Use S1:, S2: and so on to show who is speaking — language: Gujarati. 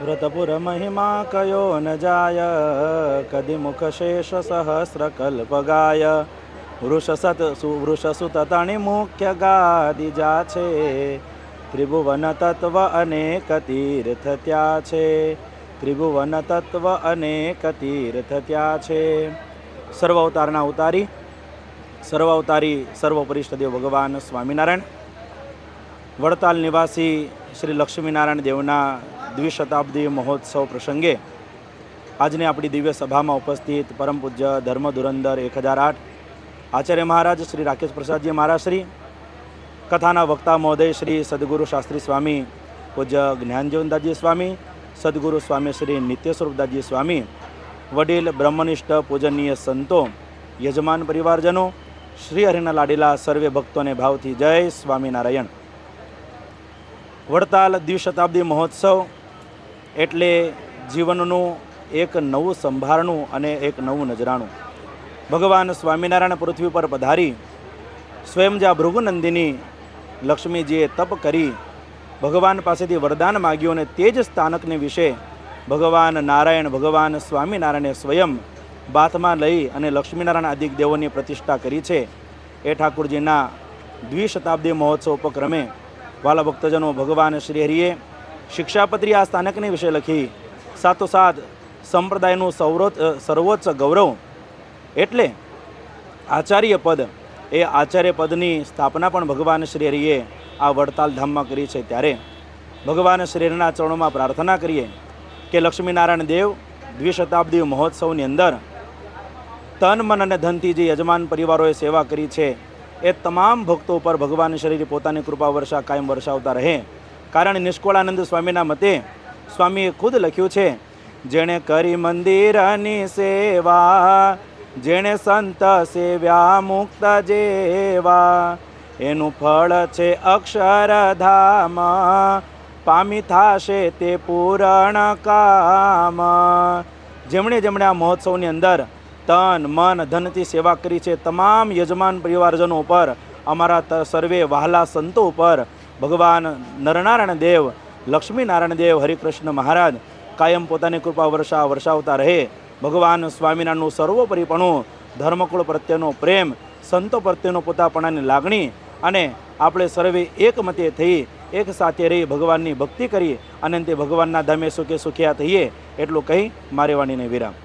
S1: વ્રતપુર મહિમા કયો ન જાય, કદી મુખ શેષ સહસ્ર કલ્પ ગાય. વૃષ સુત તણી મુખ્ય ગાદી જા છે, ત્રિભુવન તત્વ અનેક તીર્થ ત્યાં છે. ત્રિભુવન તત્વ અનેક તીર્થ ત્યાં છે. સર્વ અવતારના ઉતારી, સર્વ અવતારી સર્વોપરિષ્ઠ દેવ ભગવાન સ્વામિનારાયણ, વડતાલ નિવાસી શ્રી લક્ષ્મીનારાયણ દેવના દ્વિશતાબ્દી મહોત્સવ પ્રસંગે આજની આપણી દિવ્ય સભામાં ઉપસ્થિત પરમ પૂજ્ય ધર્મ ધુરંધર 1008 આચાર્ય મહારાજ શ્રી રાકેશ પ્રસાદજી મહારાજ શ્રી, કથાના વક્તા મહોદય શ્રી સદગુરુ શાસ્ત્રી સ્વામી પૂજ્ય જ્ઞાનજીવનદાસજી સ્વામી, સદગુરુ સ્વામી શ્રી નિત્ય સ્વરૂપદાસજી સ્વામી, વડીલ બ્રહ્મનિષ્ઠ પૂજનીય સંતો, યજમાન પરિવારજનો, શ્રી હરિના લાડીલા સર્વે ભક્તોને ભાવથી જય સ્વામિનારાયણ. વડતાલ દ્વિશતાબ્દી મહોત્સવ એટલે જીવનનું એક નવું સંભારણું અને એક નવું નજરાણું. ભગવાન સ્વામિનારાયણ પૃથ્વી પર પધારી સ્વયં જ્યાં ભૃગુનંદિની લક્ષ્મીજીએ તપ કરી ભગવાન પાસેથી વરદાન માગ્યું અને તે જ સ્થાનકને વિશે ભગવાન નારાયણ, ભગવાન સ્વામિનારાયણે સ્વયં બાથમાં લઈ અને લક્ષ્મીનારાયણ આદિક દેવોની પ્રતિષ્ઠા કરી છે. એ ઠાકુરજીના દ્વિશતાબ્દી મહોત્સવ ઉપક્રમે વાલા ભક્તજનો, ભગવાન શ્રી હરિએ શિક્ષાપત્રી આ સ્થાનકને વિશે લખી. સાથોસાથ સંપ્રદાયનું સર્વોચ્ચ ગૌરવ એટલે આચાર્ય પદ, એ આચાર્ય પદની સ્થાપના પણ ભગવાન શ્રી હરિએ આ વડતાલ ધામમાં કરી છે. ત્યારે ભગવાન શ્રી હરિના ચરણોમાં પ્રાર્થના કરીએ કે લક્ષ્મીનારાયણ દેવ દ્વિશતાબ્દી મહોત્સવની અંદર તન, મન અને ધનથી જે યજમાન પરિવારોએ સેવા કરી છે એ તમામ ભક્તો પર ભગવાન શ્રી પોતાની કૃપા વર્ષા કાયમ વર્ષાવતા રહે. કારણ નિષ્કળાનંદ સ્વામીના મતે સ્વામીએ ખુદ લખ્યું છે, જેણે કરી મંદિરની સેવા, જેણે સંત સેવ્યા મુક્ત જેવા, એનું ફળ છે અક્ષરધામ, પામી થાશે તે પૂરણ કામ. જેમણે જેમણે આ મહોત્સવની અંદર તન, મન, ધનથી સેવા કરી છે તમામ યજમાન પરિવારજનો ઉપર, અમારા સર્વે વહાલા સંતો ઉપર ભગવાન નરનારાયણ દેવ, લક્ષ્મીનારાયણ દેવ, હરિકૃષ્ણ મહારાજ કાયમ પોતાની કૃપા વર્ષાવતા રહે. ભગવાન સ્વામિનારાયણનું સર્વોપરીપણું, ધર્મકુળ પ્રત્યેનો પ્રેમ, સંતો પ્રત્યેનો પોતાપણાની લાગણી અને આપણે સર્વે એકમતે થઈ એક સાથે રહી ભગવાનની ભક્તિ કરી અને તે ભગવાનના ધામે સુખે સુખ્યા થઈએ એટલું કહી મારી વાણીને વિરામ.